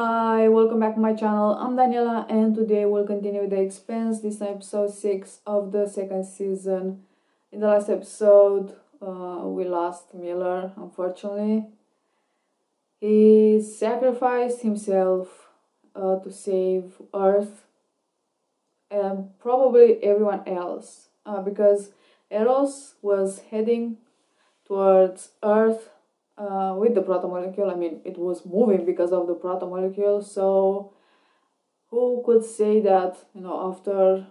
Hi, welcome back to my channel. I'm Daniela and today we'll continue with the Expanse. This is episode 6 of the second season. In the last episode, we lost Miller, unfortunately. He sacrificed himself to save Earth and probably everyone else because Eros was heading towards Earth with the protomolecule. I mean, it was moving because of the protomolecule, so who could say that, after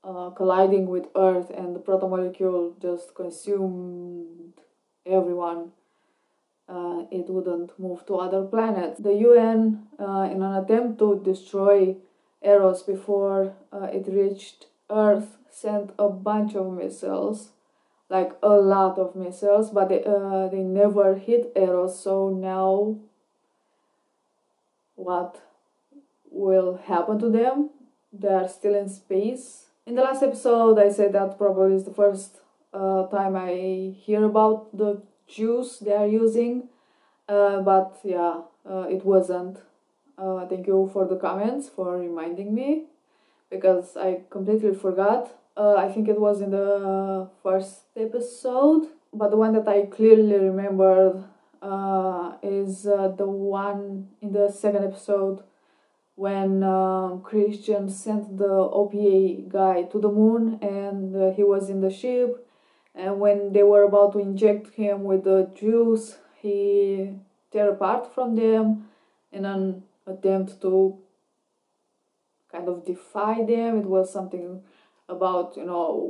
colliding with Earth and the protomolecule just consumed everyone, it wouldn't move to other planets. The UN, in an attempt to destroy Eros before it reached Earth, sent a bunch of missiles, like a lot of missiles, but they never hit Eros. So now what will happen to them? They are still in space. In the last episode I said that probably is the first time I hear about the juice they are using, but yeah, it wasn't. Thank you for the comments, for reminding me, because I completely forgot. I think it was in the first episode, but the one that I clearly remembered is the one in the second episode when Christian sent the OPA guy to the moon and he was in the ship, and when they were about to inject him with the juice, he tear apart from them in an attempt to kind of defy them. It was something about,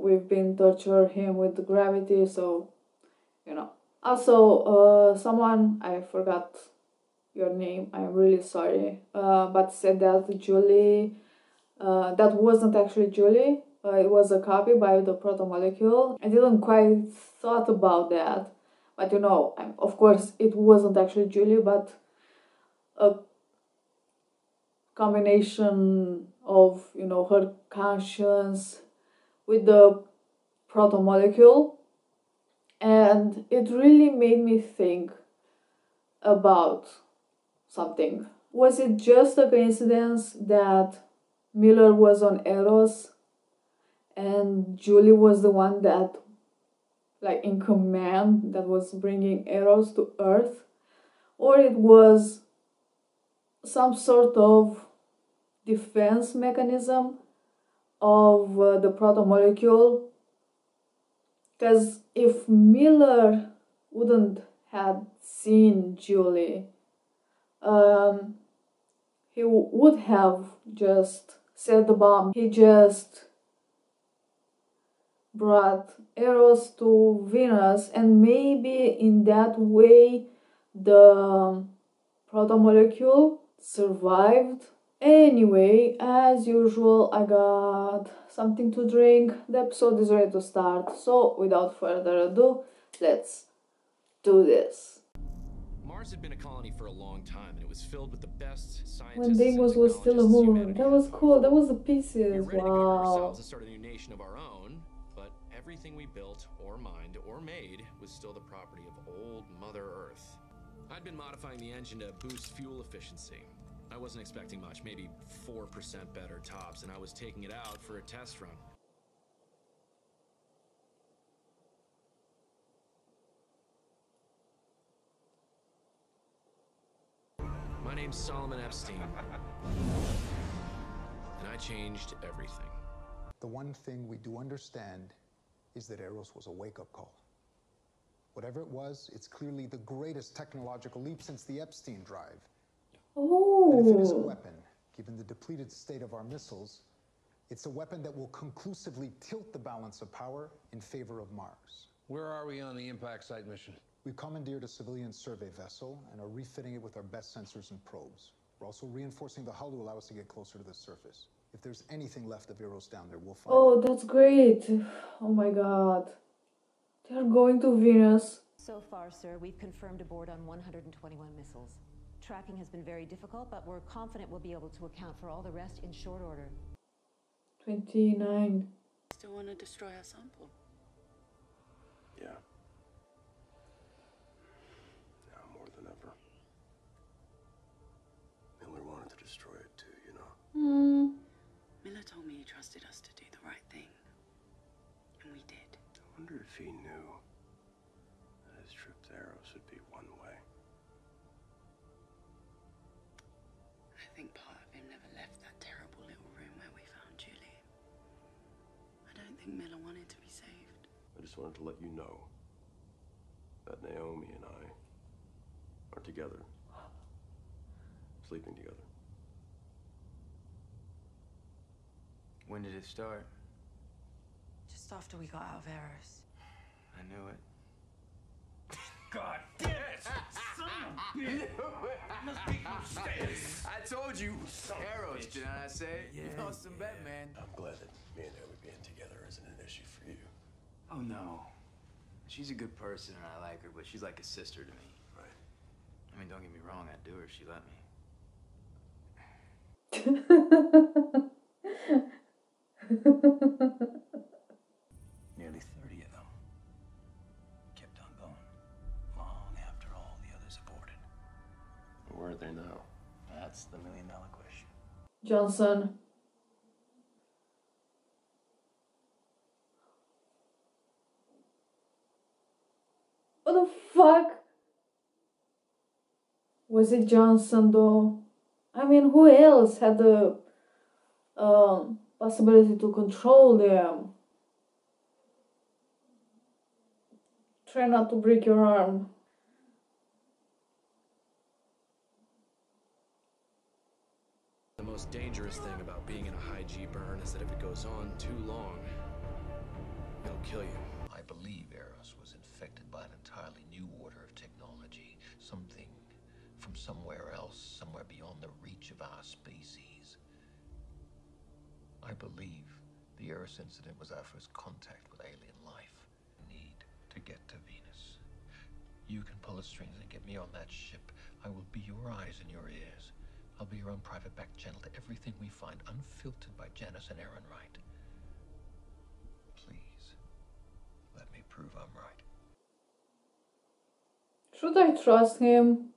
we've been torturing him with the gravity, so, Also, someone, I forgot your name, I'm really sorry, but said that Julie, that wasn't actually Julie, it was a copy by the protomolecule. I didn't quite thought about that, but of course it wasn't actually Julie, but a combination of, her conscience with the protomolecule, and it really made me think about something. Was it just a coincidence that Miller was on Eros and Julie was the one that, like, in command, that was bringing Eros to Earth? Or it was some sort of defense mechanism of the protomolecule? Because if Miller wouldn't have seen Julie, he would have just set the bomb. He just brought Eros to Venus, and maybe in that way the protomolecule survived. Anyway, as usual, I got something to drink. The episode is ready to start, so without further ado, let's do this. Mars had been a colony for a long time, and it was filled with the best scientists When Dingos was still a moon, that was cool. That was the pieces. We were ready to govern Wow. ourselves and start a new nation of our own, but everything we built or mined or made was still the property of old Mother Earth. I'd been modifying the engine to boost fuel efficiency. I wasn't expecting much, maybe 4% better tops, and I was taking it out for a test run. My name's Solomon Epstein, and I changed everything. The one thing we do understand is that Eros was a wake-up call. Whatever it was, it's clearly the greatest technological leap since the Epstein drive. And if it is a weapon, given the depleted state of our missiles, it's a weapon that will conclusively tilt the balance of power in favor of Mars. Where are we on the impact site mission? We've commandeered a civilian survey vessel and are refitting it with our best sensors and probes. We're also reinforcing the hull to allow us to get closer to the surface. If there's anything left of Eros down there, we'll find it. Oh, that's great. Oh my god. They're going to Venus. So far, sir, we've confirmed aboard on 121 missiles. Tracking has been very difficult, but we're confident we'll be able to account for all the rest in short order. 29. Still want to destroy our sample? Yeah. Now more than ever. told me he trusted us to do the right thing. And we did. I wonder if he knew that his trip to Eros would be one way. I think part of him never left that terrible little room where we found Julie. I don't think Miller wanted to be saved. I just wanted to let you know that Naomi and I are together, sleeping together. When did it start? Just after we got out of Eros. I knew it. God damn it! Son of a bitch! Must be upstairs. I told you, Eros, didn't I say? Yeah, you lost some bet, man. I'm glad that me and Naomi being together isn't an issue for you. Oh no, she's a good person and I like her, but she's like a sister to me. Right. I mean, don't get me wrong, I'd do her if she let me. Nearly 30 of them kept on going, long after all the others aborted. Where are they now? That's the million-dollar question. Johnson. What the fuck? Was it Johnson though? I mean, who else had the possibility to control them? Try not to break your arm. The most dangerous thing about being in a high G burn is that if it goes on too long, it'll kill you. I believe Eros was infected by an entirely new order of technology, something from somewhere else, somewhere beyond the reach of our species. I believe the Eros incident was our first contact with alien life. Need to get to Venus. You can pull the strings and get me on that ship. I will be your eyes and your ears. I'll be your own private back channel to everything we find, unfiltered by Janice and Aaron Wright. Please, let me prove I'm right. Should I trust him?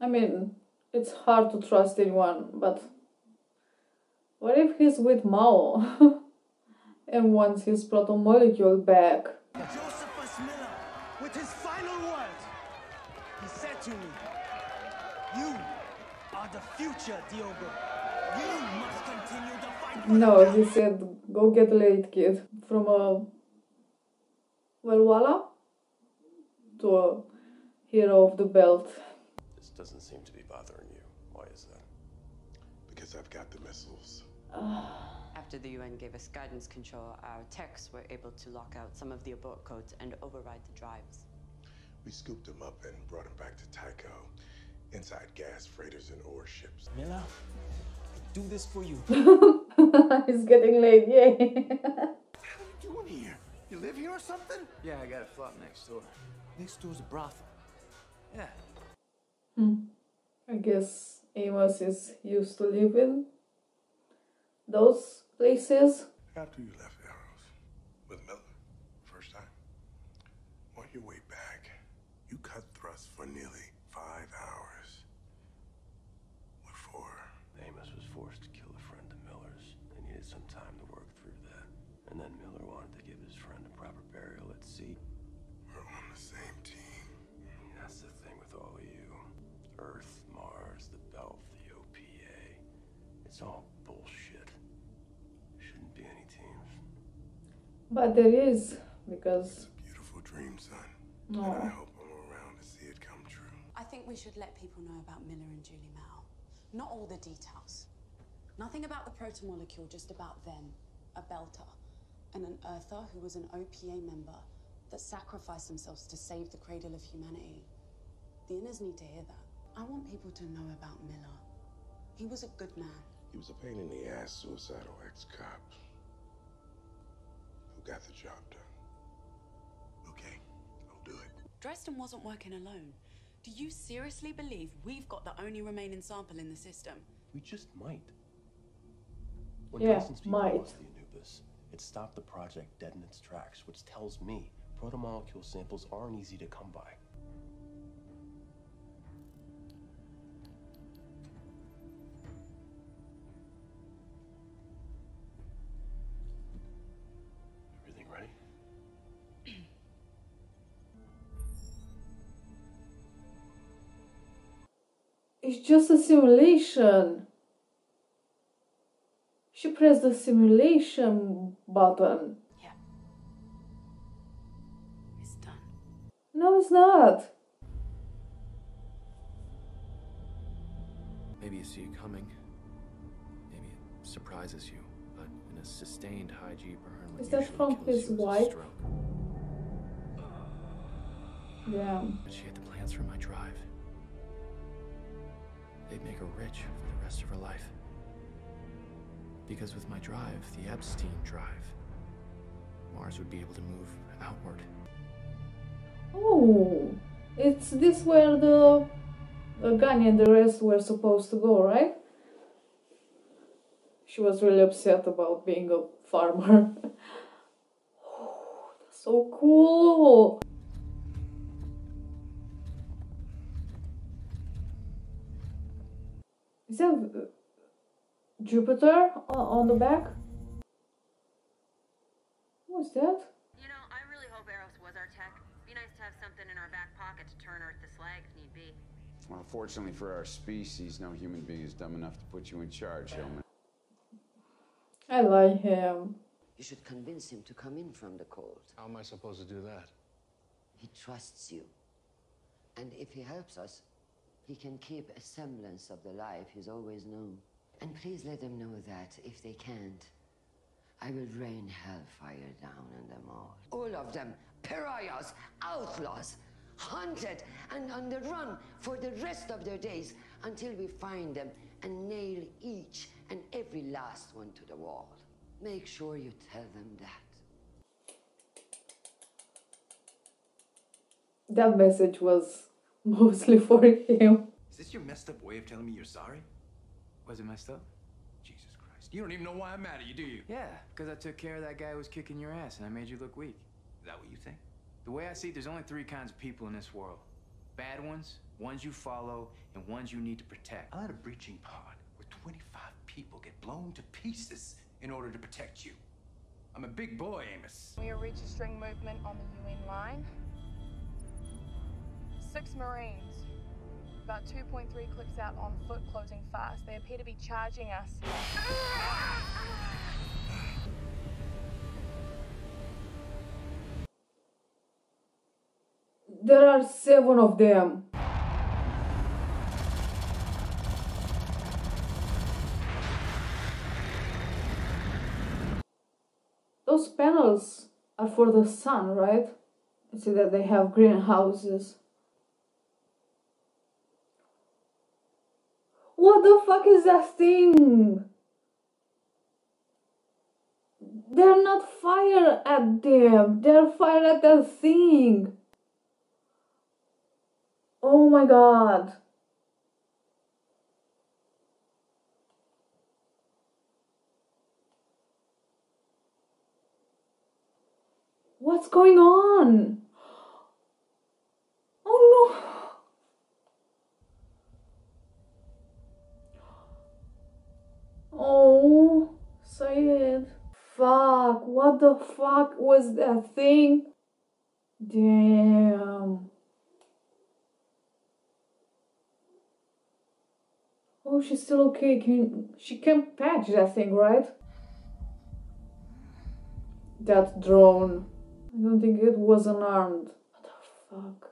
I mean, it's hard to trust anyone, but what if he's with Mao and wants his proto-molecule back? Josephus Miller, with his final words, he said to me, "You are the future, Diogo. You must continue the fight for No, he said, go get laid, kid. From a Welwala to a hero of the belt. This doesn't seem to be bothering you. Why is that? Because I've got the missiles. After the UN gave us guidance control, our techs were able to lock out some of the abort codes and override the drives. We scooped them up and brought them back to Tycho, inside gas freighters and ore ships. Miller, I do this for you. He's getting laid, yay. What are you doing here? You live here or something? Yeah, I got a flop next door. Next door's a brothel. Yeah. I guess Amos is used to living those places. After you left Eros with Miller, first time, on your way back, you cut thrust for nearly 5 hours. What for? Amos was forced to kill a friend of Miller's. They needed some time to work through that. And then Miller wanted to give his friend a proper burial at sea. We're on the same team. That's the thing with all of you. Earth, Mars, the Belt, the OPA. It's all bullshit. Shouldn't be any teams. But there is, because... It's a beautiful dream, son. No. And I hope I'm around to see it come true. I think we should let people know about Miller and Julie Mao. Not all the details. Nothing about the proto-molecule, just about them. A Belter. And an Earther who was an OPA member that sacrificed themselves to save the cradle of humanity. The Inners need to hear that. I want people to know about Miller. He was a good man. He was a pain in the ass, suicidal ex-cop who got the job done. Okay, I'll do it. Dresden wasn't working alone. Do you seriously believe we've got the only remaining sample in the system? We just might. When Yeah, Dresden's people might. lost the Anubis, it stopped the project dead in its tracks, which tells me protomolecule samples aren't easy to come by. It's just a simulation. She pressed the simulation button. Yeah. It's done. No, it's not. Maybe you see it coming. Maybe it surprises you, but in a sustained high G burn, what Is that usually from kills his you is a wife? stroke. Damn. But she had the plans for my drive. They'd make her rich for the rest of her life. Because with my drive, the Epstein drive, Mars would be able to move outward. Oh, it's this where the Ganya and the rest were supposed to go, right? She was really upset about being a farmer. Oh, that's so cool. Is that Jupiter on the back? What's that? You know, I really hope Eros was our tech. Be nice to have something in our back pocket to turn Earth to slag if need be. Well, fortunately for our species, no human being is dumb enough to put you in charge, Hillman. I like him. You should convince him to come in from the cold. How am I supposed to do that? He trusts you. And if he helps us, he can keep a semblance of the life he's always known. And please let them know that, if they can't, I will rain hellfire down on them all. All of them, pariahs, outlaws, hunted and on the run for the rest of their days until we find them and nail each and every last one to the wall. Make sure you tell them that. That message was mostly for him. Is this your messed up way of telling me you're sorry? Was it messed up? Jesus Christ. You don't even know why I'm mad at you, do you? Yeah, because I took care of that guy who was kicking your ass and I made you look weak. Is that what you think? The way I see it, there's only three kinds of people in this world. Bad ones, ones you follow, and ones you need to protect. I let a breaching pod where 25 people get blown to pieces in order to protect you. I'm a big boy, Amos. We are registering movement on the UN line. 6 Marines. About 2.3 clicks out on foot, closing fast. They appear to be charging us. There are 7 of them. Those panels are for the sun, right? You see that they have greenhouses. What the fuck is that thing? They're not fire at them. They're fire at that thing. Oh my god. What's going on? Oh no. Oh, sad. Fuck, what the fuck was that thing? Damn. Oh, she's still okay. She can patch that thing, right? That drone. I don't think it was unarmed. What the fuck?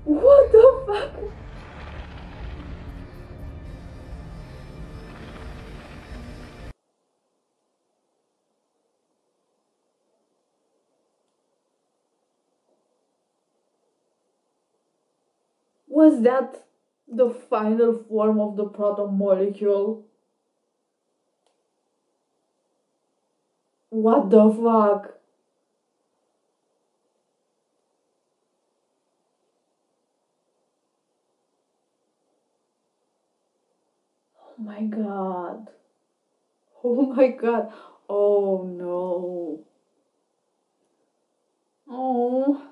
What the fuck? Was that the final form of the proton molecule? What the fuck? Oh my god. Oh my god. Oh no. Oh.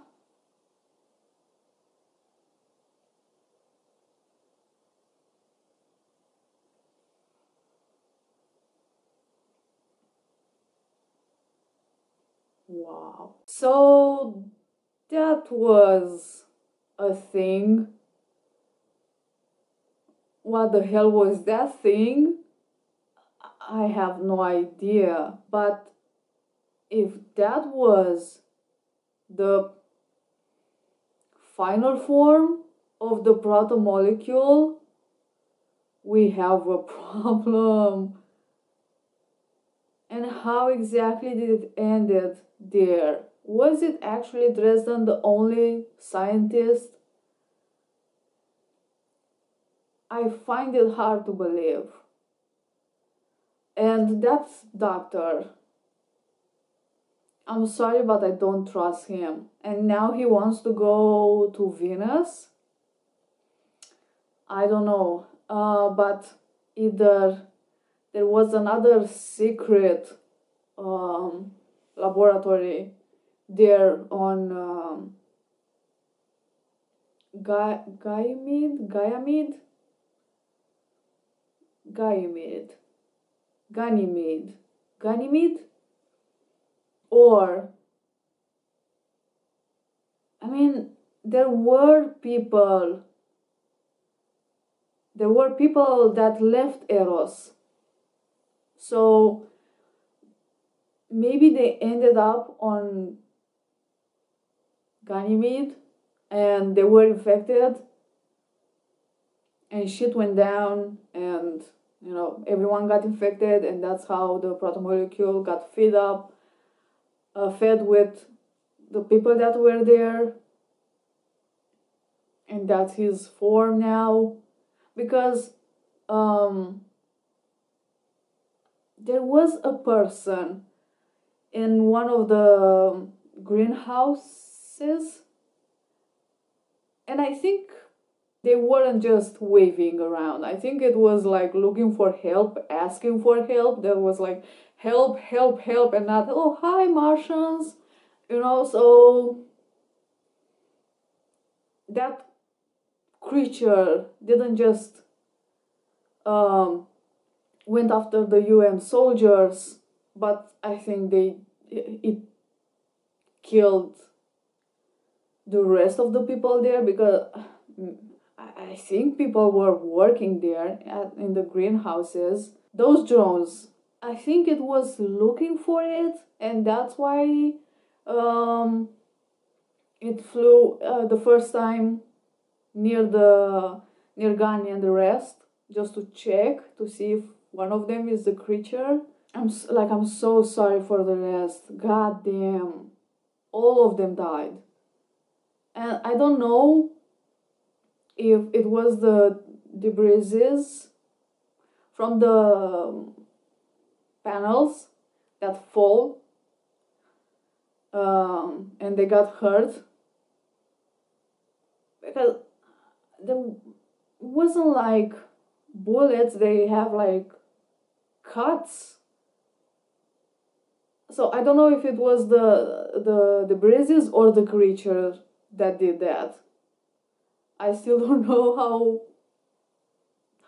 Wow. So that was a thing. What the hell was that thing? I have no idea. But if that was the final form of the protomolecule, we have a problem. And how exactly did it end there? Was it actually Dresden the only scientist? I find it hard to believe. And that doctor, I'm sorry, but I don't trust him. And now he wants to go to Venus? I don't know. But either there was another secret laboratory there on Ganymede, or I mean, there were people that left Eros, so maybe they ended up on Ganymede and they were infected and shit went down and everyone got infected, and that's how the protomolecule got fed with the people that were there, and that's his form now. Because there was a person in one of the greenhouses, and I think they weren't just waving around. I think it was like looking for help, asking for help. There was like help, help, help, and not, oh, hi, Martians. So that creature didn't just went after the UN soldiers, but I think it killed the rest of the people there, because I think people were working there in the greenhouses. Those drones, I think it was looking for it, and that's why it flew the first time near Gani and the rest, just to check to see if one of them is the creature. I'm so sorry for the rest. God damn, all of them died, and I don't know if it was the debris from the panels that fall and they got hurt, because there wasn't like bullets, they have like cuts. So I don't know if it was the debris or the creature that did that. I still don't know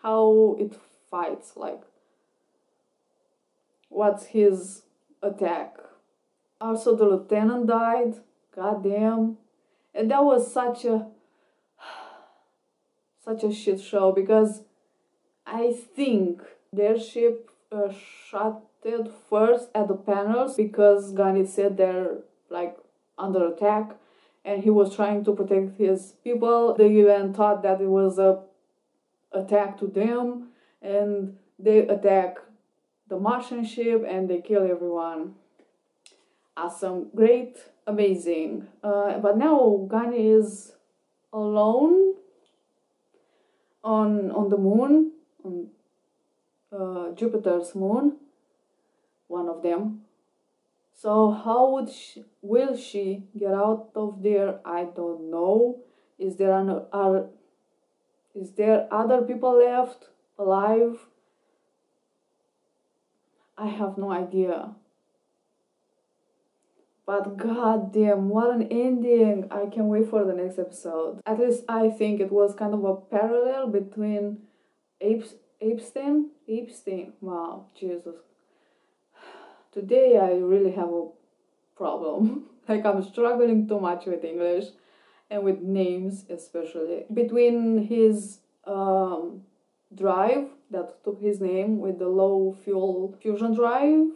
how it fights, like what's his attack. Also, the lieutenant died. God damn. And that was such a shit show, because I think their ship shot it first at the panels, because Gandhi said they're like under attack and he was trying to protect his people. The UN thought that it was a attack to them, and they attack the Martian ship and they kill everyone. Awesome, great, amazing. But now Gandhi is alone on the moon, on Jupiter's moon, one of them. So how will she get out of there? I don't know. Is there other people left alive? I have no idea. But goddamn, what an ending! I can't wait for the next episode. At least I think it was kind of a parallel between Epstein. Wow, Jesus. Today I really have a problem. Like, I'm struggling too much with English and with names, especially. Between his drive that took his name with the low fuel fusion drive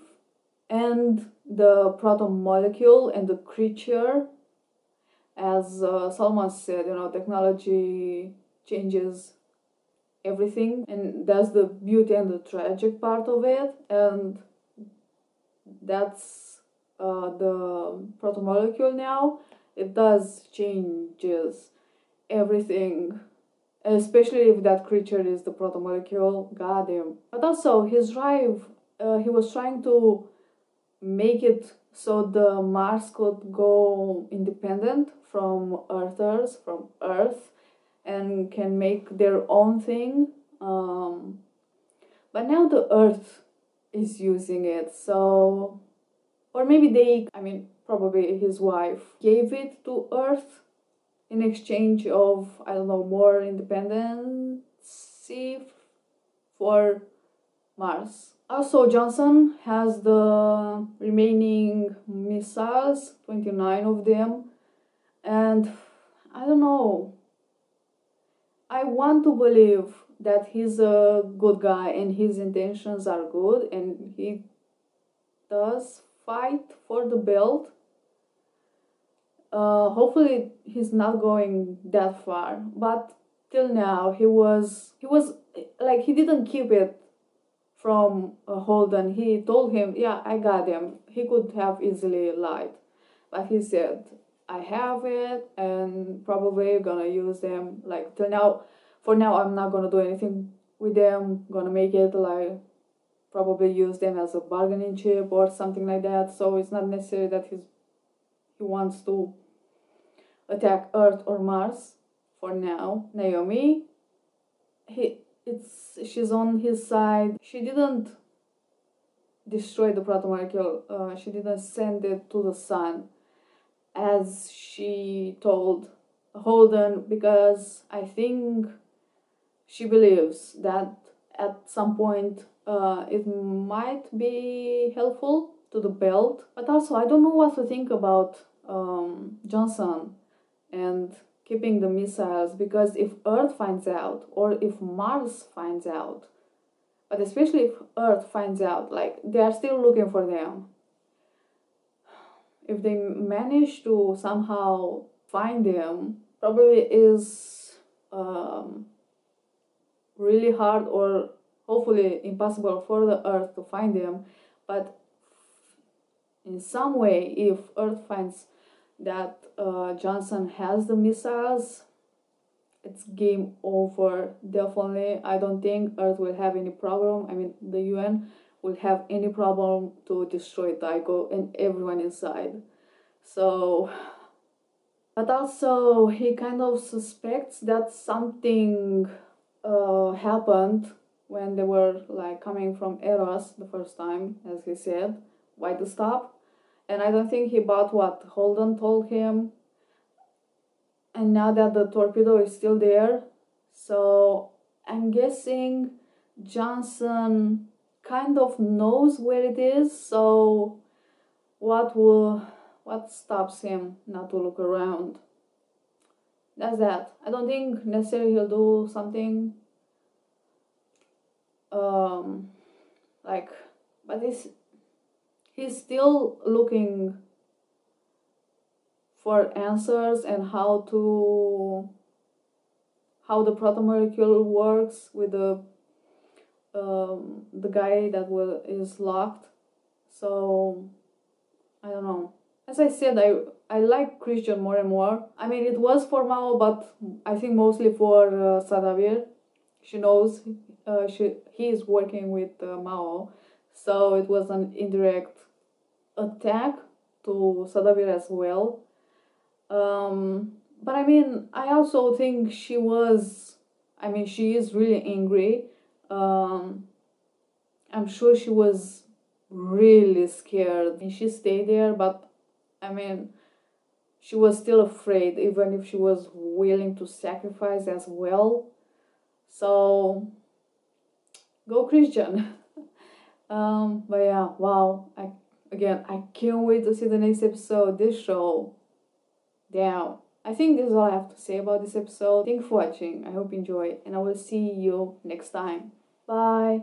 and the proton molecule and the creature, as Salman said, you know, technology changes everything, and that's the beauty and the tragic part of it. And that's the protomolecule now. It does changes everything, especially if that creature is the protomolecule. Goddamn. But also his drive, he was trying to make it so the Mars could go independent from Earthers, from Earth, and can make their own thing. But now the Earth is using it, so, or maybe they, I mean, probably his wife gave it to Earth in exchange of, I don't know, more independency for Mars. Also, Johnson has the remaining missiles, 29 of them, and I don't know. I want to believe that he's a good guy and his intentions are good and he does fight for the belt. Hopefully he's not going that far, but till now he was like, he didn't keep it from Holden. He told him, yeah, I got him. He could have easily lied, but he said, I have it and probably gonna use them. Like, till now, for now, I'm not gonna do anything with them. Gonna make it like, probably use them as a bargaining chip or something like that. So it's not necessary that he wants to attack Earth or Mars for now. Naomi, she's on his side. She didn't destroy the protomolecule. She didn't send it to the sun, as she told Holden, because I think she believes that at some point it might be helpful to the belt. But also, I don't know what to think about Johnson and keeping the missiles, because if Earth finds out, or if Mars finds out, but especially if Earth finds out, like, they are still looking for them. If they manage to somehow find them, probably is really hard or hopefully impossible for the Earth to find them. But in some way, if Earth finds that Johnson has the missiles, it's game over, definitely. I don't think Earth will have any problem. I mean, the UN will have any problem to destroy Tycho and everyone inside. So, but also he kind of suspects that something happened when they were like coming from Eros the first time, as he said, why to stop. And I don't think he bought what Holden told him. And now that the torpedo is still there, so I'm guessing Johnson kind of knows where it is. So what stops him not to look around? That's that. I don't think necessarily he'll do something like, but he's still looking for answers and how the protomolecule works with the guy that is locked. So I don't know. As I said, I like Christian more and more. I mean, it was for Mao, but I think mostly for Sadavir. She knows he is working with Mao, so it was an indirect attack to Sadavir as well. But I mean, I also think she is really angry. I'm sure she was really scared and she stayed there, but I mean, she was still afraid, even if she was willing to sacrifice as well. So go Christian. But yeah, wow, again, I can't wait to see the next episode. This show, damn. I think this is all I have to say about this episode. Thank you for watching. I hope you enjoy, and I will see you next time. Bye.